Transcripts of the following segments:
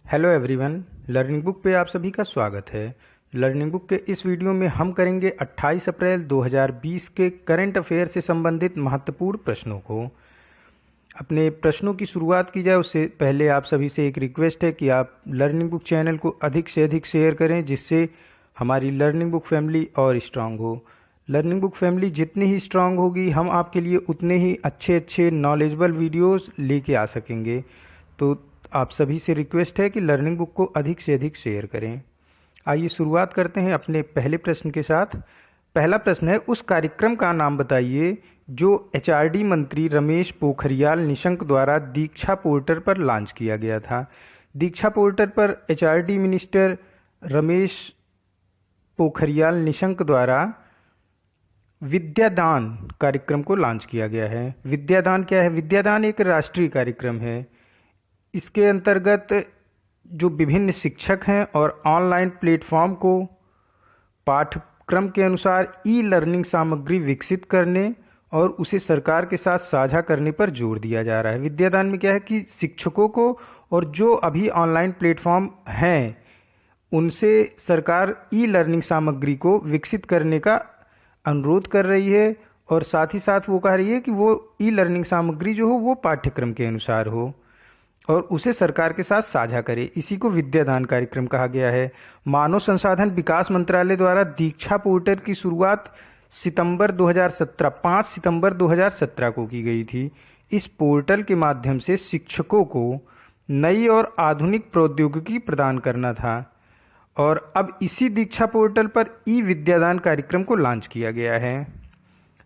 Hello everyone, learning book पे आप सभी का स्वागत है। लर्निंग बुक के इस वीडियो में हम करेंगे 28 अप्रैल 2020 के करंट अफेयर से संबंधित महत्वपूर्ण प्रश्नों को। अपने प्रश्नों की शुरुआत की जाए उससे पहले आप सभी से एक रिक्वेस्ट है कि आप लर्निंग बुक चैनल को अधिक से अधिक शेयर करें, जिससे हमारी लर्निंग बुक फैमिली और स्ट्रांग हो। लर्निंग बुक फैमिली जितनी ही स्ट्रांग होगी, हम आपके लिए उतने ही अच्छे अच्छे नॉलेजेबल वीडियोस लेके आ सकेंगे। तो आप सभी से रिक्वेस्ट है कि लर्निंग बुक को अधिक से अधिक शेयर करें। आइए शुरुआत करते हैं अपने पहले प्रश्न के साथ। पहला प्रश्न है, उस कार्यक्रम का नाम बताइए जो एचआरडी मंत्री रमेश पोखरियाल निशंक द्वारा दीक्षा पोर्टल पर लॉन्च किया गया था। दीक्षा पोर्टल पर एचआरडी मिनिस्टर रमेश पोखरियाल निशंक द्वारा विद्यादान कार्यक्रम को लॉन्च किया गया है। विद्यादान क्या है? विद्यादान एक राष्ट्रीय कार्यक्रम है। इसके अंतर्गत जो विभिन्न शिक्षक हैं और ऑनलाइन प्लेटफॉर्म को पाठ्यक्रम के अनुसार ई लर्निंग सामग्री विकसित करने और उसे सरकार के साथ साझा करने पर जोर दिया जा रहा है। विद्यादान में क्या है कि शिक्षकों को और जो अभी ऑनलाइन प्लेटफॉर्म हैं उनसे सरकार ई लर्निंग सामग्री को विकसित करने का अनुरोध कर रही है, और साथ ही साथ वो कह रही है कि वो ई लर्निंग सामग्री जो हो वो पाठ्यक्रम के अनुसार हो और उसे सरकार के साथ साझा करे। इसी को विद्यादान कार्यक्रम कहा गया है। मानव संसाधन विकास मंत्रालय द्वारा दीक्षा पोर्टल की शुरुआत 5 सितंबर 2017 को की गई थी। इस पोर्टल के माध्यम से शिक्षकों को नई और आधुनिक प्रौद्योगिकी प्रदान करना था, और अब इसी दीक्षा पोर्टल पर ई विद्यादान कार्यक्रम को लॉन्च किया गया है।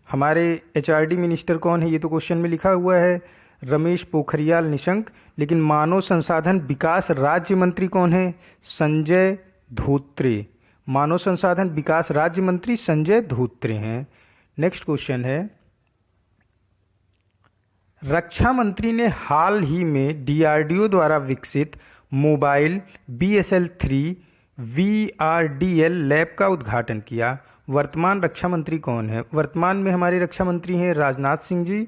हमारे एचआरडी मिनिस्टर कौन है? ये तो क्वेश्चन में लिखा हुआ है रमेश पोखरियाल निशंक, लेकिन मानव संसाधन विकास राज्य मंत्री कौन है? संजय धोत्रे। मानव संसाधन विकास राज्य मंत्री संजय धोत्रे हैं। नेक्स्ट क्वेश्चन है, रक्षा मंत्री ने हाल ही में डीआरडीओ द्वारा विकसित मोबाइल BSL-3 VRDL लैब का उद्घाटन किया। वर्तमान रक्षा मंत्री कौन है? वर्तमान में हमारे रक्षा मंत्री हैं राजनाथ सिंह जी।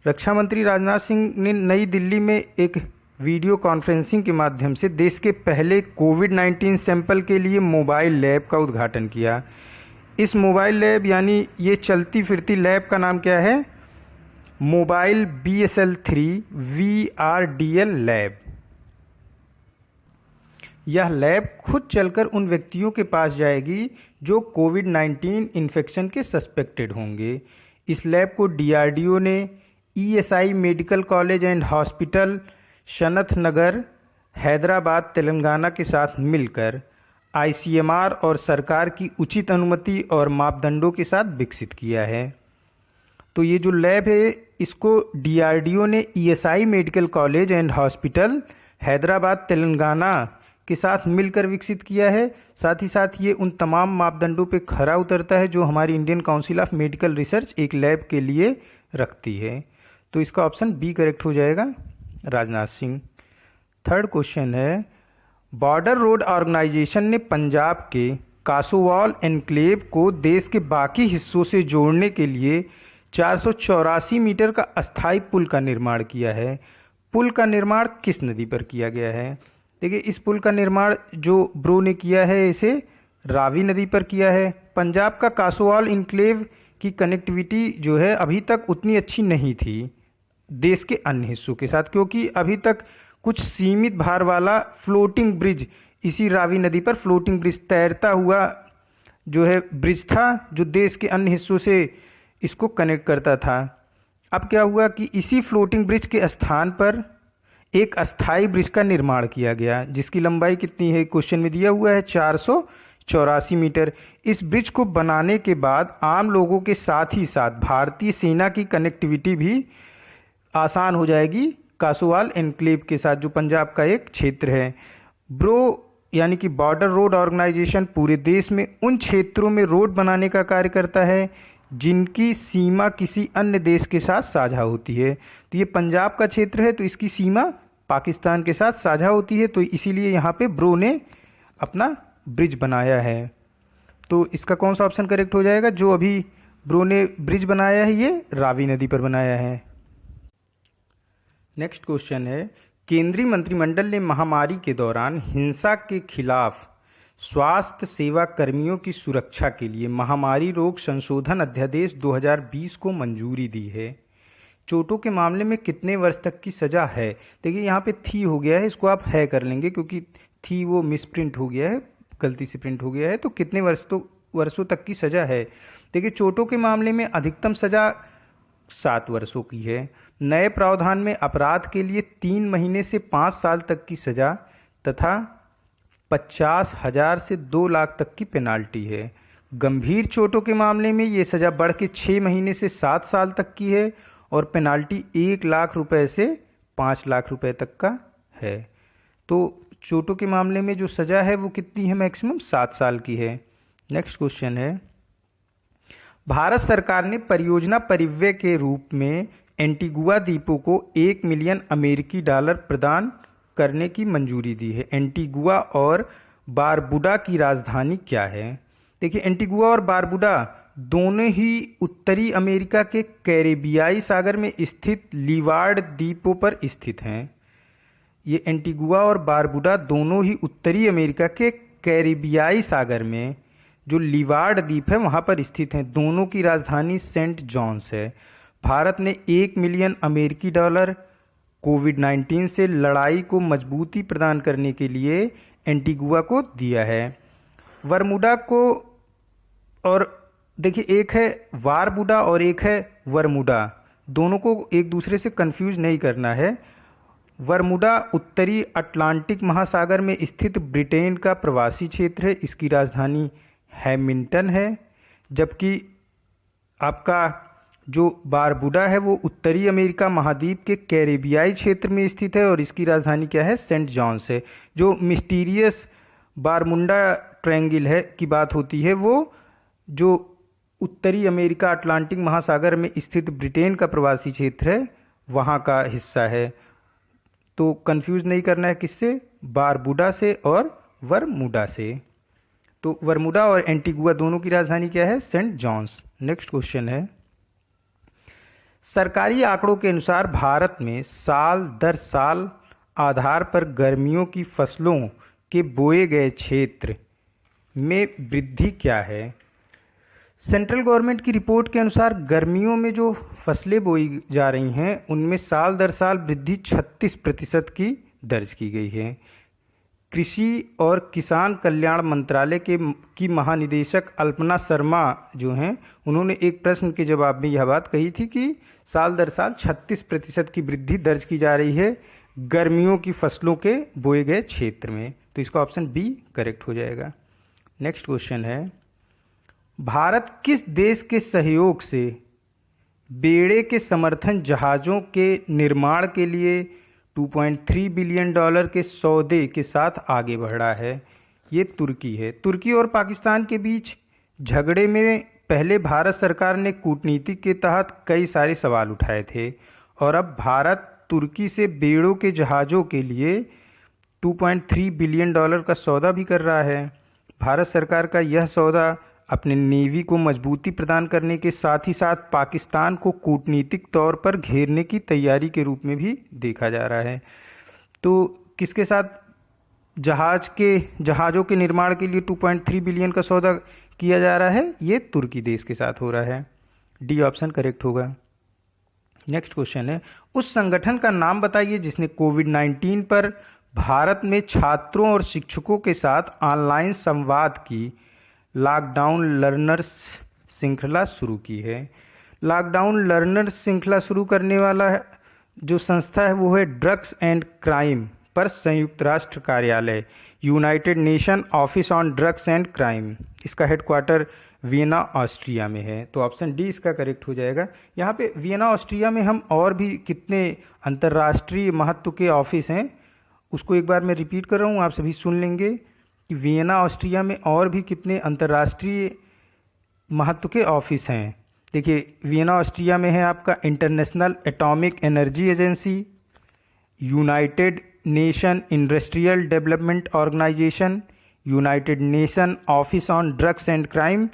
रक्षा मंत्री राजनाथ सिंह ने नई दिल्ली में एक वीडियो कॉन्फ्रेंसिंग के माध्यम से देश के पहले कोविड-19 सैंपल के लिए मोबाइल लैब का उद्घाटन किया। इस मोबाइल लैब यानी ये चलती फिरती लैब का नाम क्या है? Mobile BSL-3 VRDL lab. यह लैब खुद चलकर उन व्यक्तियों के पास जाएगी जो कोविड-19 इन्फेक्शन के सस्पेक्टेड होंगे। इस लैब को डीआरडीओ ने ESI medical college and hospital Sanath Nagar Hyderabad Telangana के साथ मिलकर ICMR और सरकार की उचित अनुमति और मापदंडों के साथ विकसित किया है। तो ये जो लैब है इसको डीआरडीओ ने ESI medical college and hospital Hyderabad Telangana के साथ मिलकर विकसित किया है। साथ ही साथ ये उन तमाम मापदंडों पे खरा उतरता है जो हमारी Indian council of medical research एक लैब के लिए रखती है। तो इसका ऑप्शन बी करेक्ट हो जाएगा, राजनाथ सिंह। थर्ड क्वेश्चन है, बॉर्डर रोड ऑर्गेनाइजेशन ने पंजाब के कासोवाल एनक्लेव को देश के बाकी हिस्सों से जोड़ने के लिए 484 मीटर का अस्थायी पुल का निर्माण किया है। पुल का निर्माण किस नदी पर किया गया है? देखिए, इस पुल का निर्माण जो ब्रो ने किया है इसे रावी नदी पर किया है। पंजाब का कासोवाल इनक्लेव की कनेक्टिविटी जो है अभी तक उतनी अच्छी नहीं थी देश के अन्य हिस्सों के साथ, क्योंकि अभी तक कुछ सीमित भार वाला फ्लोटिंग ब्रिज, इसी रावी नदी पर फ्लोटिंग ब्रिज तैरता हुआ जो है ब्रिज था जो देश के अन्य हिस्सों से इसको कनेक्ट करता था। अब क्या हुआ कि इसी फ्लोटिंग ब्रिज के स्थान पर एक अस्थाई ब्रिज का निर्माण किया गया, जिसकी लंबाई कितनी है क्वेश्चन में दिया हुआ है 484 मीटर। इस ब्रिज को बनाने के बाद आम लोगों के साथ ही साथ भारतीय सेना की कनेक्टिविटी भी आसान हो जाएगी कासोवाल एनक्लेव के साथ, जो पंजाब का एक क्षेत्र है। ब्रो यानी कि बॉर्डर रोड ऑर्गेनाइजेशन पूरे देश में उन क्षेत्रों में रोड बनाने का कार्य करता है जिनकी सीमा किसी अन्य देश के साथ साझा होती है। तो ये पंजाब का क्षेत्र है, तो इसकी सीमा पाकिस्तान के साथ साझा होती है, तो इसीलिए यहाँ पे ब्रो ने अपना ब्रिज बनाया है। तो इसका कौन सा ऑप्शन करेक्ट हो जाएगा? जो अभी ब्रो ने ब्रिज बनाया है ये रावी नदी पर बनाया है। नेक्स्ट क्वेश्चन है, केंद्रीय मंत्रिमंडल ने महामारी के दौरान हिंसा के खिलाफ स्वास्थ्य सेवा कर्मियों की सुरक्षा के लिए महामारी रोग संशोधन अध्यादेश 2020 को मंजूरी दी है। चोटों के मामले में कितने वर्ष तक की सजा है? देखिए यहाँ पे थी हो गया है, इसको आप है कर लेंगे क्योंकि थी वो मिसप्रिंट हो गया है, गलती से प्रिंट हो गया है। तो कितने वर्षों तक की सजा है? देखिए चोटों के मामले में अधिकतम सजा 7 वर्षों की है। नए प्रावधान में अपराध के लिए 3 महीने से 5 साल तक की सजा तथा 50,000 से 2 लाख तक की पेनाल्टी है। गंभीर चोटों के मामले में ये सजा बढ़ के 6 महीने से 7 साल तक की है और पेनाल्टी 1 लाख रुपए से 5 लाख रुपए तक का है। तो चोटों के मामले में जो सजा है वो कितनी है? मैक्सिमम 7 साल की है। नेक्स्ट क्वेश्चन है, भारत सरकार ने परियोजना परिव्यय के रूप में एंटीगुआ द्वीपों को $1 मिलियन अमेरिकी प्रदान करने की मंजूरी दी है। एंटीगुआ और बारबुडा की राजधानी क्या है? देखिए एंटीगुआ और बारबुडा दोनों ही उत्तरी अमेरिका के कैरेबियाई सागर में स्थित लीवार्ड द्वीपों पर स्थित हैं। ये एंटीगुआ और बारबुडा दोनों ही उत्तरी अमेरिका के कैरेबियाई सागर में जो लीवार्ड द्वीप है वहाँ पर स्थित हैं। दोनों की राजधानी सेंट जॉन्स है। भारत ने $1 मिलियन अमेरिकी कोविड-19 से लड़ाई को मजबूती प्रदान करने के लिए एंटीगुआ को दिया है। बरमूडा को, और देखिए एक है बारबुडा और एक है बरमूडा, दोनों को एक दूसरे से कंफ्यूज नहीं करना है। बरमूडा उत्तरी अटलांटिक महासागर में स्थित ब्रिटेन का प्रवासी क्षेत्र है। इसकी राजधानी हैमिल्टन है। जबकि आपका जो बारबुडा है वो उत्तरी अमेरिका महाद्वीप के कैरेबियाई क्षेत्र में स्थित है और इसकी राजधानी क्या है? सेंट जॉन्स है। जो मिस्टीरियस बारमुंडा ट्रायंगल है की बात होती है वो जो उत्तरी अमेरिका अटलांटिक महासागर में स्थित ब्रिटेन का प्रवासी क्षेत्र है वहाँ का हिस्सा है। तो कंफ्यूज नहीं करना है किससे? बारबुडा से और बरमूडा से। तो बरमूडा और एंटीगुआ दोनों की राजधानी क्या है? Saint Johns. नेक्स्ट क्वेश्चन है, सरकारी आंकड़ों के अनुसार भारत में साल दर साल आधार पर गर्मियों की फसलों के बोए गए क्षेत्र में वृद्धि क्या है? सेंट्रल गवर्नमेंट की रिपोर्ट के अनुसार गर्मियों में जो फसलें बोई जा रही हैं उनमें साल दर साल वृद्धि 36% की दर्ज की गई है। कृषि और किसान कल्याण मंत्रालय की महानिदेशक अल्पना शर्मा जो हैं उन्होंने एक प्रश्न के जवाब में यह बात कही थी कि साल दर साल 36% की वृद्धि दर्ज की जा रही है गर्मियों की फसलों के बोए गए क्षेत्र में। तो इसका ऑप्शन बी करेक्ट हो जाएगा। नेक्स्ट क्वेश्चन है, भारत किस देश के सहयोग से बेड़े के समर्थन जहाज़ों के निर्माण के लिए $2.3 बिलियन के सौदे के साथ आगे बढ़ रहा है? ये तुर्की है। तुर्की और पाकिस्तान के बीच झगड़े में पहले भारत सरकार ने कूटनीति के तहत कई सारे सवाल उठाए थे और अब भारत तुर्की से बेड़ों के जहाज़ों के लिए $2.3 बिलियन का सौदा भी कर रहा है। भारत सरकार का यह सौदा अपने नेवी को मजबूती प्रदान करने के साथ ही साथ पाकिस्तान को कूटनीतिक तौर पर घेरने की तैयारी के रूप में भी देखा जा रहा है। तो किसके साथ जहाज़ों के निर्माण के लिए 2.3 बिलियन का सौदा किया जा रहा है? ये तुर्की देश के साथ हो रहा है। डी ऑप्शन करेक्ट होगा। नेक्स्ट क्वेश्चन है, उस संगठन का नाम बताइए जिसने कोविड-19 पर भारत में छात्रों और शिक्षकों के साथ ऑनलाइन संवाद की लॉकडाउन लर्नर्स श्रृंखला शुरू की है। लॉकडाउन लर्नर्स श्रृंखला शुरू करने वाला जो संस्था है वो है ड्रग्स एंड क्राइम पर संयुक्त राष्ट्र कार्यालय, United nation office on drugs and crime. इसका हेडक्वार्टर वियना ऑस्ट्रिया में है। तो ऑप्शन डी इसका करेक्ट हो जाएगा। यहाँ पे वियना ऑस्ट्रिया में हम और भी कितने अंतर्राष्ट्रीय महत्व के ऑफिस हैं उसको एक बार मैं रिपीट कर रहा हूँ, आप सभी सुन लेंगे कि वियना ऑस्ट्रिया में और भी कितने अंतर्राष्ट्रीय महत्व के ऑफिस हैं। देखिए वियना ऑस्ट्रिया में है आपका international atomic energy agency, united nation industrial development organisation, united nation office on drugs and crime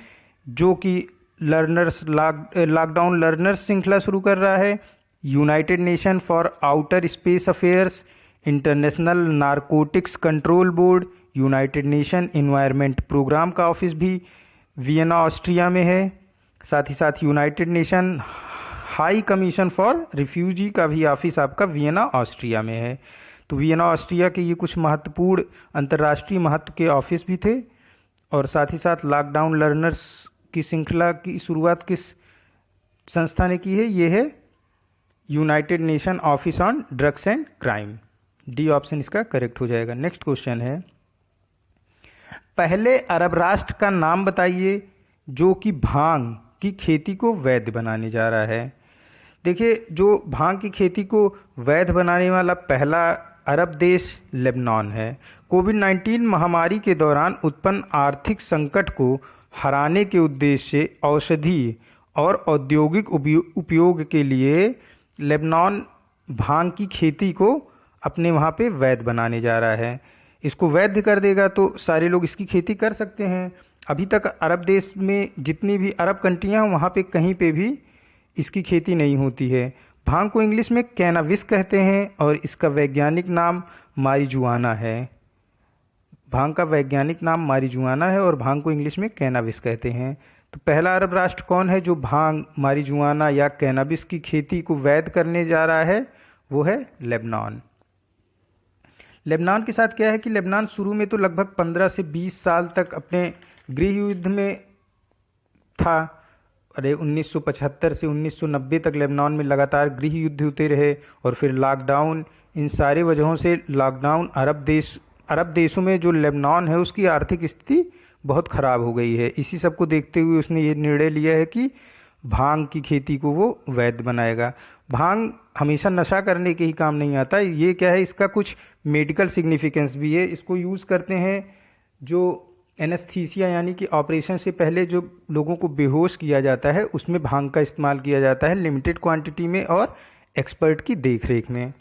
जो कि लॉकडाउन लर्नर्स श्रृंखला शुरू कर रहा है, united nation for outer space affairs, international narcotics control board, united nation environment programme का office भी Vienna Austria में है। साथ ही साथ united nation high commission for refugee का भी ऑफिस आपका वियना ऑस्ट्रिया में है। तो वियना ऑस्ट्रिया के ये कुछ महत्वपूर्ण अंतर्राष्ट्रीय महत्व के ऑफिस भी थे। और साथ ही साथ लॉकडाउन लर्नर्स की श्रृंखला की शुरुआत किस संस्था ने की है? ये है united nation office on drugs and crime. D option इसका करेक्ट हो जाएगा। नेक्स्ट क्वेश्चन है, पहले अरब राष्ट्र का नाम बताइए जो कि भांग की खेती को वैध बनाने जा रहा है। देखिए, जो भांग की खेती को वैध बनाने वाला पहला अरब देश लेबनान है। कोविड-19 महामारी के दौरान उत्पन्न आर्थिक संकट को हराने के उद्देश्य से औषधि और औद्योगिक उपयोग के लिए लेबनान भांग की खेती को अपने वहाँ पे वैध बनाने जा रहा है। इसको वैध कर देगा तो सारे लोग इसकी खेती कर सकते हैं। अभी तक अरब देश में जितनी भी अरब कंट्रियाँ हैं वहाँ पे कहीं पे भी इसकी खेती नहीं होती है। भांग को इंग्लिश में कैनाबिस कहते हैं और इसका वैज्ञानिक नाम मारिजुआना है। भांग का वैज्ञानिक नाम मारिजुआना है और भांग को इंग्लिश में कैनाबिस कहते हैं। तो पहला अरब राष्ट्र कौन है जो भांग, मारिजुआना या कैनाबिस की खेती को वैध करने जा रहा है? वो है लेबनान। लेबनान के साथ क्या है कि लेबनान शुरू में तो लगभग 15 से 20 साल तक अपने गृह युद्ध में था। 1975 से 1990 तक लेबनान में लगातार गृह युद्ध होते रहे और फिर लॉकडाउन, इन सारे वजहों से लॉकडाउन अरब देशों में जो लेबनान है उसकी आर्थिक स्थिति बहुत ख़राब हो गई है। इसी सब को देखते हुए उसने ये निर्णय लिया है कि भांग की खेती को वो वैध बनाएगा। भांग हमेशा नशा करने के ही काम नहीं आता, ये क्या है, इसका कुछ मेडिकल सिग्निफिकेंस भी है। इसको यूज़ करते हैं जो एनेस्थीसिया यानी कि ऑपरेशन से पहले जो लोगों को बेहोश किया जाता है उसमें भांग का इस्तेमाल किया जाता है, लिमिटेड क्वांटिटी में और एक्सपर्ट की देखरेख में।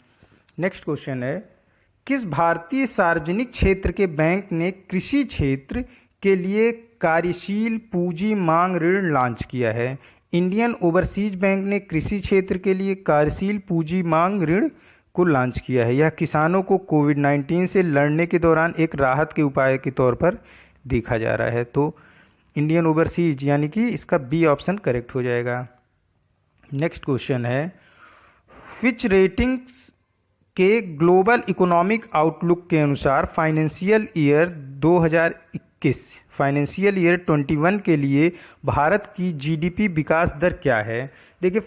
नेक्स्ट क्वेश्चन है, किस भारतीय सार्वजनिक क्षेत्र के बैंक ने कृषि क्षेत्र के लिए कार्यशील पूंजी मांग ऋण लॉन्च किया है? इंडियन ओवरसीज बैंक ने कृषि क्षेत्र के लिए कार्यशील पूंजी मांग ऋण को लॉन्च किया है। यह किसानों को कोविड-19 से लड़ने के दौरान एक राहत के उपाय के तौर पर देखा जा रहा है। तो इंडियन ओवरसीज यानी कि इसका बी ऑप्शन करेक्ट हो जाएगा। नेक्स्ट क्वेश्चन है, फिच रेटिंग्स के ग्लोबल इकोनॉमिक आउटलुक के अनुसार फाइनेंशियल ईयर 21 के लिए भारत की जीडीपी विकास दर क्या है? देखिए,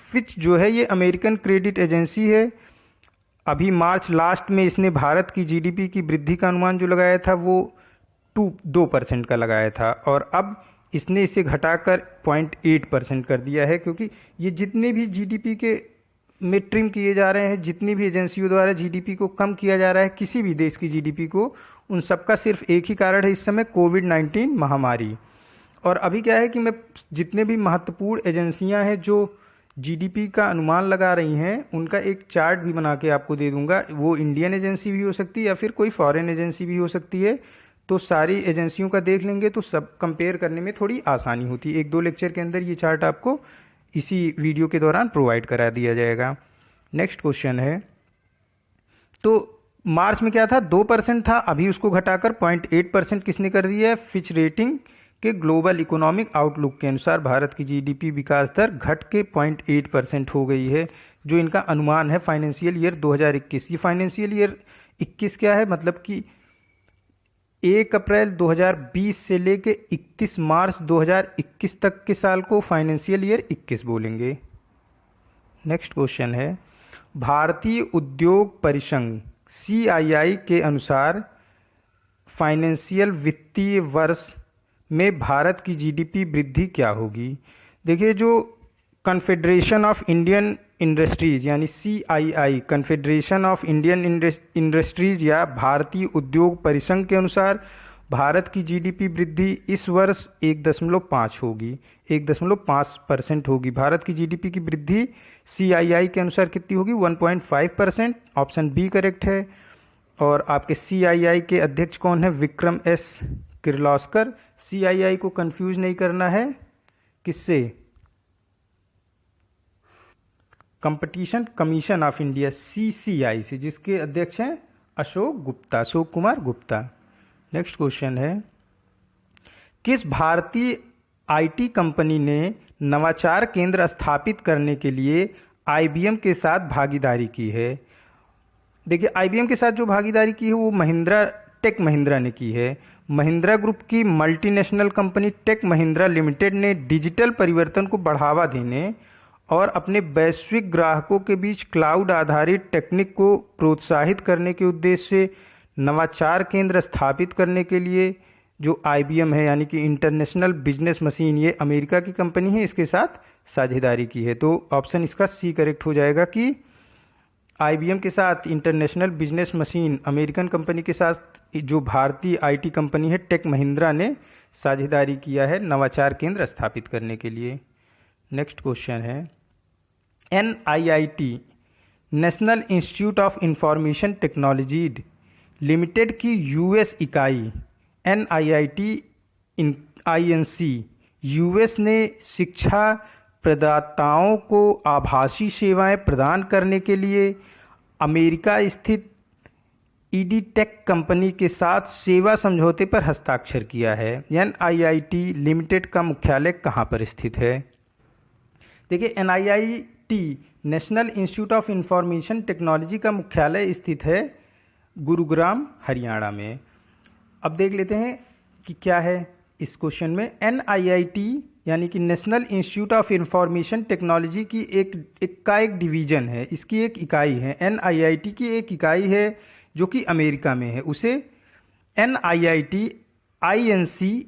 फिच जो है ये अमेरिकन क्रेडिट एजेंसी है। अभी मार्च लास्ट में इसने भारत की जीडीपी की वृद्धि का अनुमान जो लगाया था वो 2% का लगाया था और अब इसने इसे घटाकर 0.8% कर दिया है, क्योंकि ये जितने भी जीडीपी के में ट्रिम किए जा रहे हैं, जितनी भी एजेंसियों द्वारा जीडीपी को कम किया जा रहा है किसी भी देश की जीडीपी को, उन सबका सिर्फ एक ही कारण है इस समय, कोविड-19 महामारी। और अभी क्या है कि मैं जितने भी महत्वपूर्ण एजेंसियां हैं जो जीडीपी का अनुमान लगा रही हैं उनका एक चार्ट भी बना के आपको दे दूंगा। वो इंडियन एजेंसी भी हो सकती है या फिर कोई फॉरेन एजेंसी भी हो सकती है। तो सारी एजेंसियों का देख लेंगे तो सब कंपेयर करने में थोड़ी आसानी होती है। 1-2 लेक्चर के अंदर ये चार्ट आपको इसी वीडियो के दौरान प्रोवाइड करा दिया जाएगा। नेक्स्ट क्वेश्चन है, तो मार्च में क्या था, 2% था, अभी उसको घटाकर 0.8% किसने कर दिया है? फिच रेटिंग के ग्लोबल इकोनॉमिक आउटलुक के अनुसार भारत की जीडीपी विकास दर घट के 0.8% हो गई है, जो इनका अनुमान है फाइनेंशियल ईयर 2021। ये फाइनेंशियल ईयर 21 क्या है, मतलब कि 1 अप्रैल 2020 से लेके 31 मार्च 2021 तक के साल को फाइनेंशियल ईयर 21 बोलेंगे। नेक्स्ट क्वेश्चन है, भारतीय उद्योग परिसंघ CII के अनुसार फाइनेंशियल वित्तीय वर्ष में भारत की जीडीपी वृद्धि क्या होगी? देखिए, जो कन्फेडरेशन ऑफ इंडियन इंडस्ट्रीज यानी CII, confederation of Indian industries या भारतीय उद्योग परिसंघ के अनुसार भारत की जीडीपी वृद्धि इस वर्ष 1.5 होगी, 1.5% होगी। भारत की जीडीपी की वृद्धि CII के अनुसार कितनी होगी? 1.5%। ऑप्शन बी करेक्ट है। और आपके CII के अध्यक्ष कौन है? विक्रम एस किर्लोस्कर। CII को कंफ्यूज नहीं करना है किससे? Competition commission of India CCI से, जिसके अध्यक्ष हैं अशोक कुमार गुप्ता। नेक्स्ट क्वेश्चन है, किस भारतीय IT कंपनी ने नवाचार केंद्र स्थापित करने के लिए IBM के साथ भागीदारी की है? देखिए, IBM के साथ जो भागीदारी की है वो टेक महिंद्रा ने की है। महिंद्रा ग्रुप की multinational company Tech Mahindra limited ने डिजिटल परिवर्तन को बढ़ावा देने और अपने वैश्विक ग्राहकों के बीच क्लाउड आधारित टेक्निक को प्रोत्साहित करने के उद्देश्य से नवाचार केंद्र स्थापित करने के लिए जो IBM है, यानी कि इंटरनेशनल बिजनेस मशीन, ये अमेरिका की कंपनी है, इसके साथ साझेदारी की है। तो ऑप्शन इसका C करेक्ट हो जाएगा कि IBM के साथ international business machine American company के साथ जो भारतीय IT कंपनी है टेक महिंद्रा ने साझेदारी किया है नवाचार केंद्र स्थापित करने के लिए। नेक्स्ट क्वेश्चन है, NIIT national institute of information technology limited की US इकाई NIIT INC US ने शिक्षा प्रदाताओं को आभासी सेवाएं प्रदान करने के लिए अमेरिका स्थित EDTech कंपनी के साथ सेवा समझौते पर हस्ताक्षर किया है। NIIT लिमिटेड का मुख्यालय कहाँ पर स्थित है? देखिए, NIIT national institute of information technology का मुख्यालय स्थित है गुरुग्राम, हरियाणा में। अब देख लेते हैं कि क्या है इस क्वेश्चन में। NIIT यानी कि national institute of information technology की एक डिवीजन है, इसकी एक इकाई है। NIIT की एक इकाई है जो कि अमेरिका में है, उसे NIIT INC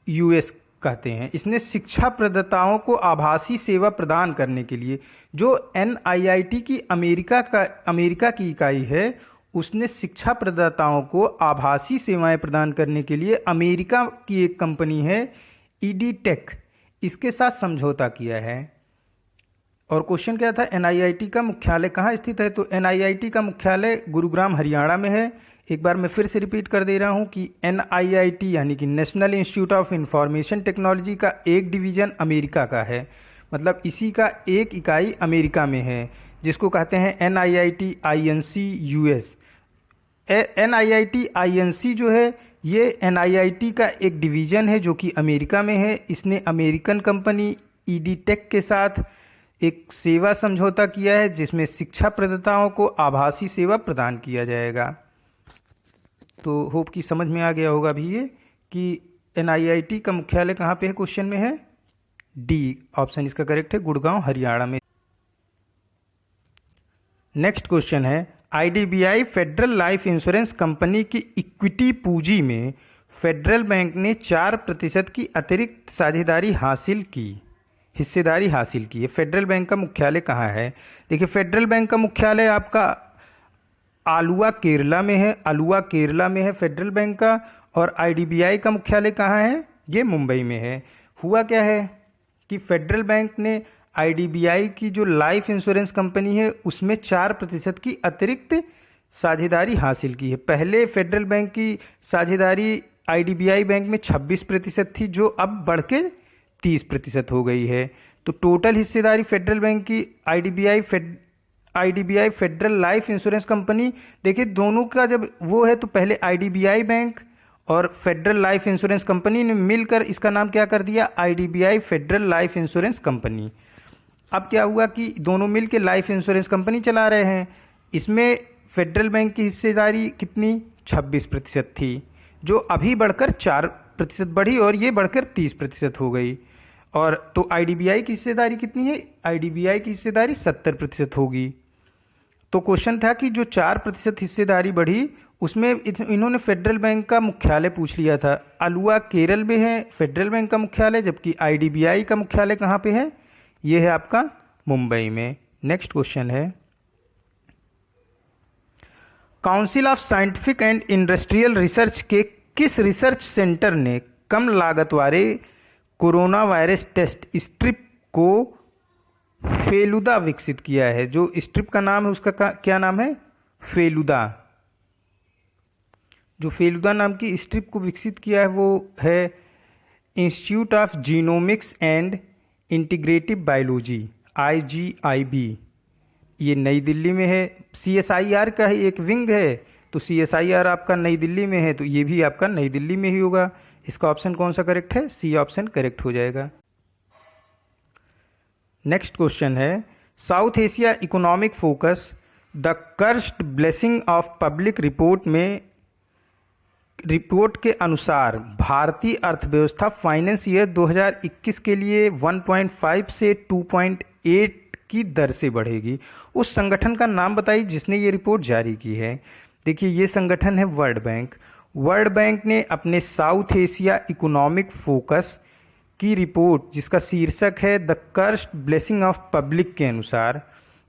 US कहते हैं। इसने शिक्षा प्रदाताओं को आभासी सेवा प्रदान करने के लिए, जो NIIT की अमेरिका की इकाई है, उसने शिक्षा प्रदाताओं को आभासी सेवाएं प्रदान करने के लिए अमेरिका की एक कंपनी है EDTech, इसके साथ समझौता किया है। और क्वेश्चन क्या था, NIIT का मुख्यालय कहाँ स्थित है? तो NIIT का मुख्यालय गुरुग्राम, हरियाणा में है। एक बार मैं फिर से रिपीट कर दे रहा हूँ कि NIIT यानी कि national institute of information technology का एक डिवीजन अमेरिका का है, मतलब इसी का एक इकाई अमेरिका में है, जिसको कहते हैं NIIT INC US। NIIT INC जो है ये NIIT का एक डिवीज़न है जो कि अमेरिका में है। इसने अमेरिकन कंपनी EDTech के साथ एक सेवा समझौता किया है जिसमें शिक्षा प्रदाताओं को आभासी सेवा प्रदान किया जाएगा। तो होप कि समझ में आ गया होगा भी ये कि NIIT का मुख्यालय कहाँ पे है, क्वेश्चन में है D ऑप्शन इसका करेक्ट है, गुड़गांव, हरियाणा में। नेक्स्ट क्वेश्चन है, IDBI federal life insurance company की इक्विटी पूंजी में फेडरल बैंक ने 4% की अतिरिक्त हिस्सेदारी हासिल की है। फेडरल बैंक का मुख्यालय कहाँ है? देखिए, फेडरल बैंक का मुख्यालय आपका आलुवा, केरला में है। आलुवा, केरला में है फेडरल बैंक का। और IDBI का मुख्यालय कहाँ है? ये मुंबई में है। हुआ क्या है कि फेडरल बैंक ने IDBI की जो लाइफ इंश्योरेंस कंपनी है उसमें 4% की अतिरिक्त साझेदारी हासिल की है। पहले फेडरल बैंक की साझेदारी IDBI बैंक में 26% थी, जो अब बढ़ के 30% हो गई है। तो टोटल हिस्सेदारी फेडरल बैंक की IDBI federal life insurance company, देखिए दोनों का जब वो है तो पहले IDBI बैंक और फेडरल लाइफ इंश्योरेंस कंपनी ने मिलकर इसका नाम क्या कर दिया, IDBI federal life insurance company. अब क्या हुआ कि दोनों मिलकर लाइफ इंश्योरेंस कंपनी चला रहे हैं। इसमें फेडरल बैंक की हिस्सेदारी कितनी, 26% थी, जो अभी बढ़कर 4% बढ़ी और ये बढ़कर 30% हो गई। और तो IDBI की हिस्सेदारी कितनी है? IDBI की हिस्सेदारी 70% होगी। तो क्वेश्चन था कि जो 4% हिस्सेदारी बढ़ी उसमें इन्होंने फेडरल बैंक का मुख्यालय पूछ लिया था। आलुवा, केरल में है फेडरल बैंक का मुख्यालय, जबकि IDBI का मुख्यालय कहाँ पे है? ये है आपका मुंबई में। नेक्स्ट क्वेश्चन है, council of scientific and industrial research के किस रिसर्च सेंटर ने कम लागत वाले कोरोना वायरस टेस्ट स्ट्रिप को फेलुदा विकसित किया है? जो स्ट्रिप का नाम है उसका क्या नाम है? फेलुदा। जो फेलुदा नाम की स्ट्रिप को विकसित किया है वो है institute of genomics and integrative biology, IGIB। ये नई दिल्ली में है। CSIR का ही एक विंग है, तो CSIR आपका नई दिल्ली में है, तो ये भी आपका नई दिल्ली में ही होगा। इसका ऑप्शन कौन सा करेक्ट है? सी ऑप्शन करेक्ट हो जाएगा। नेक्स्ट क्वेश्चन है, south Asia economic focus the cursed blessing of public report के अनुसार भारतीय अर्थव्यवस्था फाइनेंस ईयर 2021 के लिए 1.5 से 2.8 की दर से बढ़ेगी। उस संगठन का नाम बताइए जिसने ये रिपोर्ट जारी की है। देखिए, ये संगठन है वर्ल्ड बैंक। वर्ल्ड बैंक ने अपने साउथ एशिया इकोनॉमिक फोकस की रिपोर्ट, जिसका शीर्षक है the cursed blessing of public, के अनुसार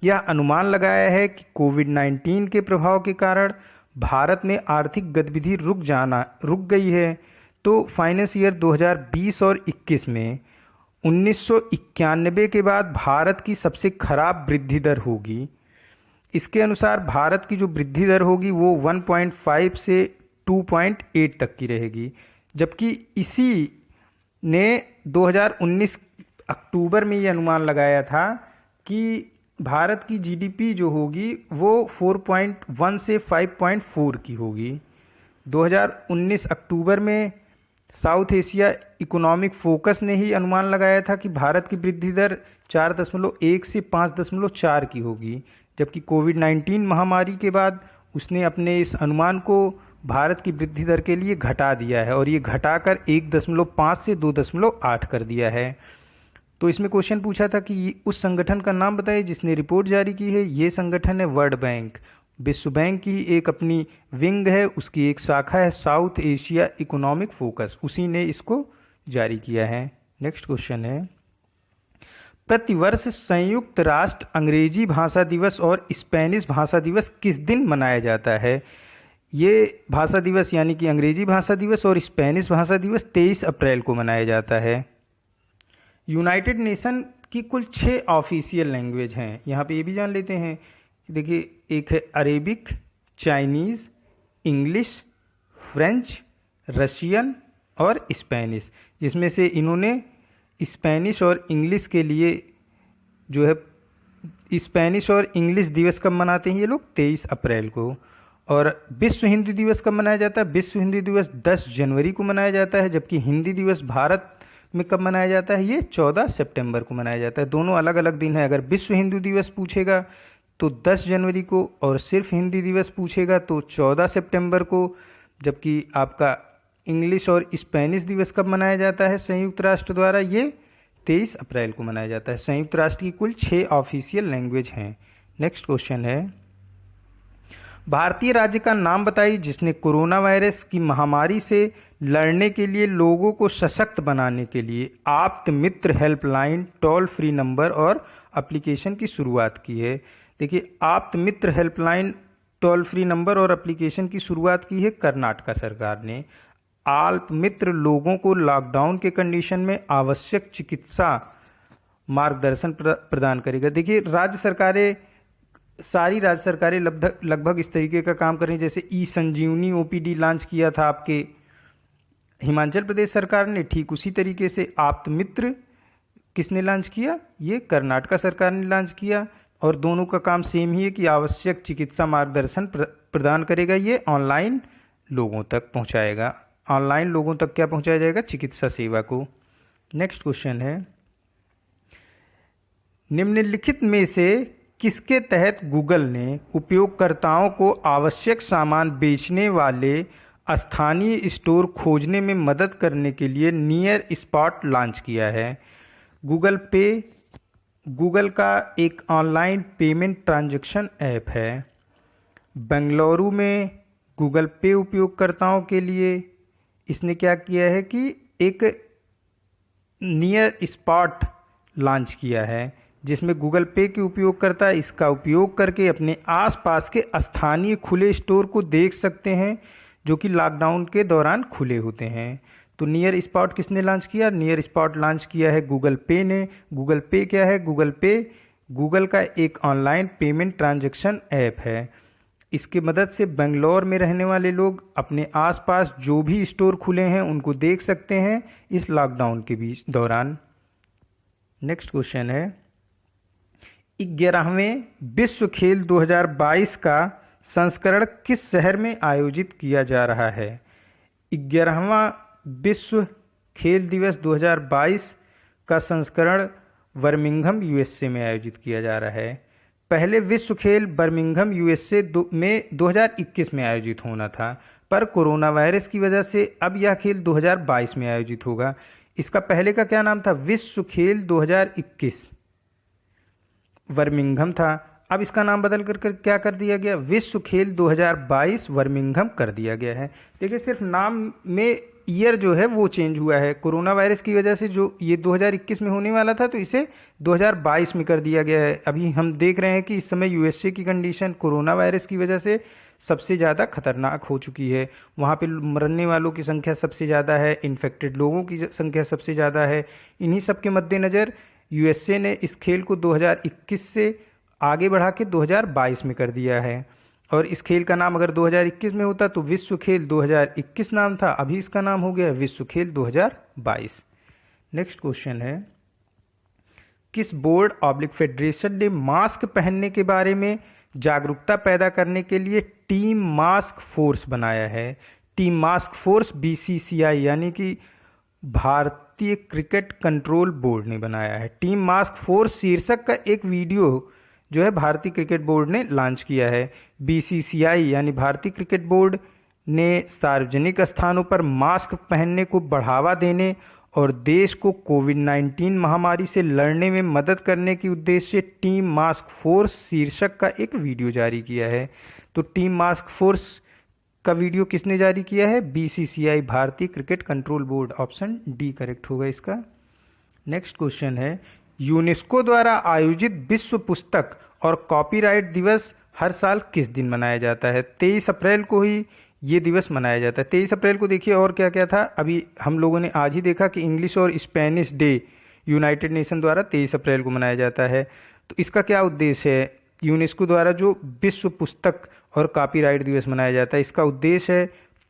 यह अनुमान लगाया है कि कोविड-19 के प्रभाव के कारण भारत में आर्थिक गतिविधि रुक गई है। तो फाइनेंस ईयर 2020 और 21 में 1991 के बाद भारत की सबसे खराब वृद्धि दर होगी। इसके अनुसार भारत की जो वृद्धि दर होगी वो 1.5 से 2.8 तक की रहेगी, जबकि इसी ने 2019 अक्टूबर में ये अनुमान लगाया था कि भारत की जीडीपी जो होगी वो 4.1 से 5.4 की होगी। 2019 अक्टूबर में साउथ एशिया इकोनॉमिक फोकस ने ही अनुमान लगाया था कि भारत की वृद्धि दर 4.1 से 5.4 की होगी, जबकि कोविड-19 महामारी के बाद उसने अपने इस अनुमान को भारत की वृद्धि दर के लिए घटा दिया है, और ये घटाकर 1.5 से 2.8 कर दिया है। तो इसमें क्वेश्चन पूछा था कि उस संगठन का नाम बताइए जिसने रिपोर्ट जारी की है। ये संगठन है वर्ल्ड बैंक। विश्व बैंक की एक अपनी विंग है, उसकी एक शाखा है साउथ एशिया इकोनॉमिक फोकस, उसी ने इसको जारी किया है। नेक्स्ट क्वेश्चन है, प्रतिवर्ष संयुक्त राष्ट्र अंग्रेजी भाषा दिवस और स्पेनिश भाषा दिवस किस दिन मनाया जाता है? ये भाषा दिवस यानी कि अंग्रेजी भाषा दिवस और स्पेनिश भाषा दिवस 23 अप्रैल को मनाया जाता है। यूनाइटेड नेशन की कुल 6 ऑफिशियल लैंग्वेज हैं। यहाँ पे ये भी जान लेते हैं। देखिए, एक है Arabic, Chinese, English, French, Russian और स्पेनिश, जिसमें से इन्होंने स्पेनिश और इंग्लिश के लिए जो है, स्पेनिश और इंग्लिश दिवस कब मनाते हैं ये लोग? 23 अप्रैल को। और विश्व हिंदी दिवस कब मनाया जाता है? विश्व हिंदी दिवस 10 जनवरी को मनाया जाता है, जबकि हिंदी दिवस भारत में कब मनाया जाता है? ये 14 सितंबर को मनाया जाता है। दोनों अलग अलग दिन है। अगर विश्व हिंदी दिवस पूछेगा तो 10 जनवरी को, और सिर्फ हिंदी दिवस पूछेगा तो 14 सितंबर को, जबकि आपका इंग्लिश और स्पेनिश दिवस कब मनाया जाता है संयुक्त राष्ट्र द्वारा? ये 23 अप्रैल को मनाया जाता है। संयुक्त राष्ट्र की कुल 6 ऑफिशियल लैंग्वेज हैं। नेक्स्ट क्वेश्चन है, भारतीय राज्य का नाम बताइए जिसने कोरोना वायरस की महामारी से लड़ने के लिए लोगों को सशक्त बनाने के लिए आप्त मित्र हेल्पलाइन, टोल फ्री नंबर और एप्लीकेशन की शुरुआत की है। देखिए, आप्त मित्र हेल्पलाइन, टोल फ्री नंबर और एप्लीकेशन की शुरुआत की है कर्नाटक सरकार ने। आप्त मित्र लोगों को लॉकडाउन के कंडीशन में आवश्यक चिकित्सा मार्गदर्शन प्रदान करेगा। देखिए, सारी राज्य सरकारें लगभग इस तरीके का काम कर रही हैं। जैसे ई-संजीवनी OPD लॉन्च किया था आपके हिमाचल प्रदेश सरकार ने, ठीक उसी तरीके से आप्त मित्र किसने लॉन्च किया? ये कर्नाटक सरकार ने लॉन्च किया। और दोनों का काम सेम ही है कि आवश्यक चिकित्सा मार्गदर्शन प्रदान करेगा। ये ऑनलाइन लोगों तक पहुंचाएगा। ऑनलाइन लोगों तक क्या पहुंचाया जाएगा? चिकित्सा सेवा को। नेक्स्ट क्वेश्चन है, निम्नलिखित में से किसके तहत गूगल ने उपयोगकर्ताओं को आवश्यक सामान बेचने वाले स्थानीय स्टोर खोजने में मदद करने के लिए नियर स्पॉट लॉन्च किया है? गूगल पे गूगल का एक ऑनलाइन पेमेंट ट्रांजैक्शन ऐप है। बेंगलुरु में गूगल पे उपयोगकर्ताओं के लिए इसने क्या किया है कि एक नियर स्पॉट लॉन्च किया है, जिसमें गूगल पे के उपयोगकर्ता इसका उपयोग करके अपने आसपास के स्थानीय खुले स्टोर को देख सकते हैं जो कि लॉकडाउन के दौरान खुले होते हैं। तो नियर स्पॉट किसने लॉन्च किया? नियर स्पॉट लॉन्च किया है गूगल पे ने। गूगल पे क्या है? गूगल पे गूगल का एक ऑनलाइन पेमेंट ट्रांजैक्शन ऐप है। इसकी मदद से बेंगलोर में रहने वाले लोग अपने आसपास जो भी स्टोर खुले हैं उनको देख सकते हैं इस लॉकडाउन के बीच दौरान। नेक्स्ट क्वेश्चन है, 11वें विश्व खेल 2022 का संस्करण किस शहर में आयोजित किया जा रहा है? 11वां विश्व खेल दिवस 2022 का संस्करण बर्मिंघम यूएसए में आयोजित किया जा रहा है। पहले विश्व खेल बर्मिंघम यूएसए में 2021 में आयोजित होना था, पर कोरोना वायरस की वजह से अब यह खेल 2022 में आयोजित होगा। इसका पहले का क्या नाम था? विश्व खेल 2021 बर्मिंघम था। अब इसका नाम बदल कर क्या कर दिया गया? विश्व खेल 2022 बर्मिंघम कर दिया गया है। देखिए, सिर्फ नाम में ईयर जो है वो चेंज हुआ है। कोरोना वायरस की वजह से जो ये 2021 में होने वाला था, तो इसे 2022 में कर दिया गया है। अभी हम देख रहे हैं कि इस समय यूएसए की कंडीशन कोरोना वायरस की वजह से सबसे ज़्यादा खतरनाक हो चुकी है। वहाँ पे मरने वालों की संख्या सबसे ज़्यादा है, इन्फेक्टेड लोगों की संख्या सबसे ज़्यादा है। इन्हीं सब के मद्देनज़र यूएसए ने इस खेल को 2021 से आगे बढ़ा के 2022 में कर दिया है। और इस खेल का नाम अगर 2021 में होता तो विश्व खेल 2021 नाम था, अभी इसका नाम हो गया विश्व खेल 2022। नेक्स्ट क्वेश्चन है, किस बोर्ड ऑब्लिक फेडरेशन ने मास्क पहनने के बारे में जागरूकता पैदा करने के लिए टीम मास्क फोर्स बनाया है? टीम मास्क फोर्स बीसीसीआई यानी कि भारतीय क्रिकेट कंट्रोल बोर्ड ने बनाया है। टीम मास्क फोर्स शीर्षक का एक वीडियो जो है भारतीय क्रिकेट बोर्ड ने लॉन्च किया है। बीसीसीआई यानी भारतीय क्रिकेट बोर्ड ने सार्वजनिक स्थानों पर मास्क पहनने को बढ़ावा देने और देश को कोविड-19 महामारी से लड़ने में मदद करने के उद्देश्य से टीम मास्क फोर्स शीर्षक का एक वीडियो जारी किया है। तो टीम मास्क फोर्स का वीडियो किसने जारी किया है? बीसीसीआई, भारतीय cricket control board. Option D correct होगा इसका। नेक्स्ट क्वेश्चन है, यूनेस्को द्वारा आयोजित विश्व पुस्तक और कॉपीराइट दिवस हर साल किस दिन मनाया जाता है? 23 अप्रैल को ही ये दिवस मनाया जाता है। 23 अप्रैल को देखिए और क्या क्या था, अभी हम लोगों ने आज ही देखा कि इंग्लिश और स्पेनिश डे यूनाइटेड नेशन द्वारा 23 अप्रैल को मनाया जाता है। तो इसका क्या उद्देश्य है? यूनेस्को द्वारा जो विश्व पुस्तक और कॉपीराइट दिवस मनाया जाता है, इसका उद्देश्य है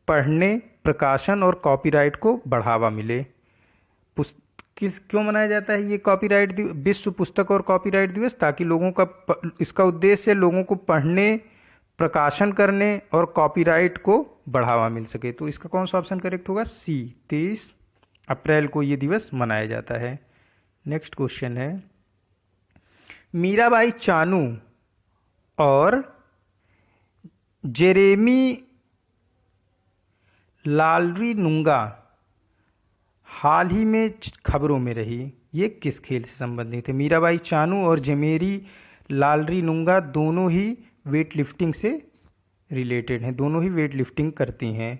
पढ़ने, प्रकाशन और कॉपीराइट को बढ़ावा मिले। क्यों मनाया जाता है ये कॉपीराइट विश्व पुस्तक और कॉपीराइट दिवस? ताकि लोगों का इसका उद्देश्य है लोगों को पढ़ने, प्रकाशन करने और कॉपीराइट को बढ़ावा मिल सके। तो इसका कौन सा ऑप्शन करेक्ट होगा? सी, 23 अप्रैल को ये दिवस मनाया जाता है। नेक्स्ट क्वेश्चन है, मीराबाई चानू और जेरेमी लालरी-नुंगा हाल ही में खबरों में रही, ये किस खेल से संबंधित है? मीराबाई चानू और जेमेरी लालरी-नुंगा दोनों ही वेट लिफ्टिंग से रिलेटेड हैं, दोनों ही वेट लिफ्टिंग करती हैं।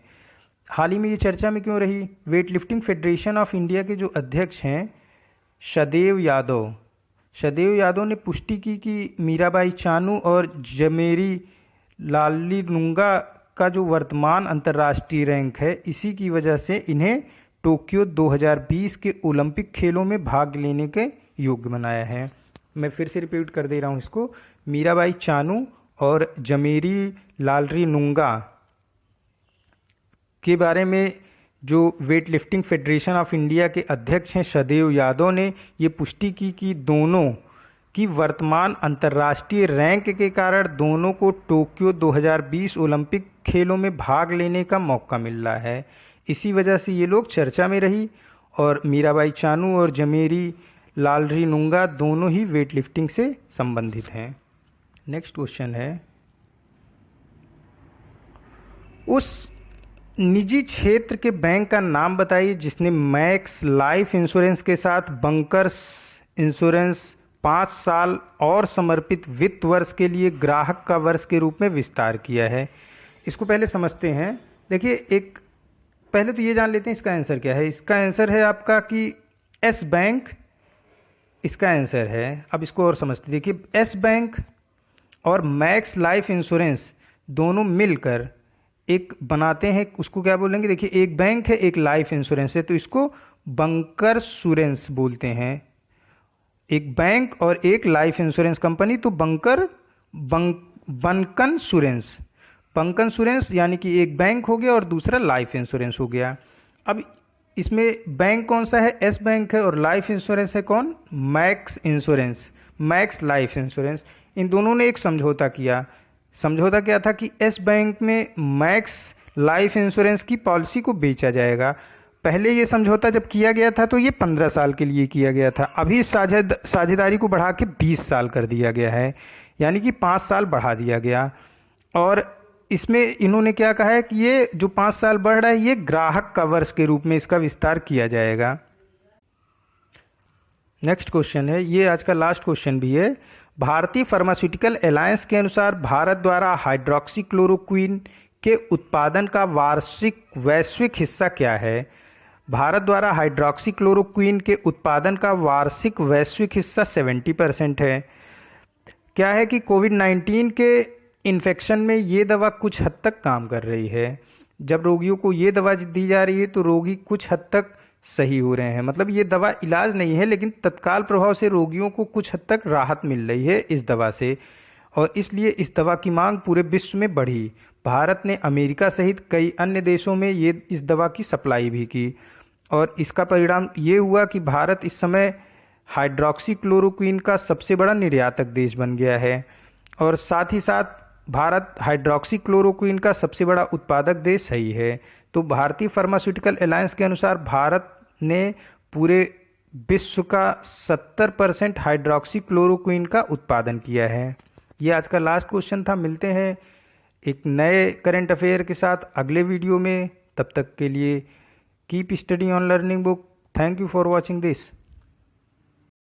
हाल ही में ये चर्चा में क्यों रही? Weight lifting federation of India के जो अध्यक्ष हैं सदेव यादव ने पुष्टि की कि मीराबाई चानू और जमेरी लालरी-नुंगा का जो वर्तमान अंतर्राष्ट्रीय रैंक है, इसी की वजह से इन्हें टोक्यो 2020 के ओलंपिक खेलों में भाग लेने के योग्य बनाया है। मैं फिर से रिपीट कर दे रहा हूँ इसको, मीराबाई चानू और जमेरी लालरी-नुंगा के बारे में जो weight lifting federation of India के अध्यक्ष हैं सदेव यादव ने ये पुष्टि की कि दोनों की वर्तमान अंतर्राष्ट्रीय रैंक के कारण दोनों को टोक्यो 2020 ओलंपिक खेलों में भाग लेने का मौका मिल रहा है। इसी वजह से ये लोग चर्चा में रही और मीराबाई चानू और जमेरी लालरी-नुंगा दोनों ही वेट लिफ्टिंग से संबंधित हैं। नेक्स्ट क्वेश्चन है, उस निजी क्षेत्र के बैंक का नाम बताइए जिसने मैक्स लाइफ इंश्योरेंस के साथ बंकर्स इंश्योरेंस 5 साल और समर्पित वित्त वर्ष के लिए ग्राहक का वर्ष के रूप में विस्तार किया है। इसको पहले समझते हैं। देखिए, पहले तो ये जान लेते हैं इसका आंसर क्या है। इसका आंसर है आपका कि एस बैंक इसका आंसर है। अब इसको और समझते, देखिए एस बैंक और मैक्स लाइफ इंश्योरेंस दोनों मिलकर एक बनाते हैं, उसको क्या बोलेंगे? देखिए, एक बैंक है, एक लाइफ इंश्योरेंस है, तो इसको बंकर इंश्योरेंस बोलते हैं। एक बैंक और एक लाइफ इंश्योरेंस कंपनी, तो बंकन इंश्योरेंस यानी कि एक बैंक हो गया और दूसरा लाइफ इंश्योरेंस हो गया। अब इसमें बैंक कौन सा है? एस बैंक है और लाइफ इंश्योरेंस है कौन? Max insurance. Max life insurance, इन दोनों ने एक समझौता किया। समझौता क्या था कि एस बैंक में मैक्स लाइफ इंश्योरेंस की पॉलिसी को बेचा जाएगा। पहले ये समझौता जब किया गया था तो ये 15 साल के लिए किया गया था। अभी साझेदारी को बढ़ा के 20 साल कर दिया गया है, यानी कि 5 साल बढ़ा दिया गया। और इसमें इन्होंने क्या कहा है कि ये जो 5 साल बढ़ रहा है ये ग्राहक कवर्स के रूप में इसका विस्तार किया जाएगा। नेक्स्ट क्वेश्चन है, ये आज का लास्ट क्वेश्चन भी है। भारतीय फार्मास्यूटिकल अलायंस के अनुसार भारत द्वारा हाइड्रोक्सीक्लोरोक्वीन के उत्पादन का वार्षिक वैश्विक हिस्सा क्या है? भारत द्वारा हाइड्रोक्सीक्लोरोक्वीन के उत्पादन का वार्षिक वैश्विक हिस्सा 70% है। क्या है कि कोविड-19 के इन्फेक्शन में ये दवा कुछ हद तक काम कर रही है। जब रोगियों को ये दवा दी जा रही है तो रोगी कुछ हद तक सही हो रहे हैं। मतलब ये दवा इलाज नहीं है, लेकिन तत्काल प्रभाव से रोगियों को कुछ हद तक राहत मिल रही है इस दवा से, और इसलिए इस दवा की मांग पूरे विश्व में बढ़ी। भारत ने अमेरिका सहित कई अन्य देशों में ये इस दवा की सप्लाई भी की, और इसका परिणाम ये हुआ कि भारत इस समय हाइड्रोक्सीक्लोरोक्वीन का सबसे बड़ा निर्यातक देश बन गया है, और साथ ही साथ भारत हाइड्रोक्सीक्लोरोक्वीन का सबसे बड़ा उत्पादक देश ही है। तो भारतीय फार्मास्यूटिकल अलायंस के अनुसार भारत ने पूरे विश्व का 70% हाइड्रोक्सीक्लोरोक्वीन का उत्पादन किया है। ये आज का लास्ट क्वेश्चन था। मिलते हैं एक नए करंट अफेयर के साथ अगले वीडियो में। तब तक के लिए keep study on learning book. Thank you for watching this.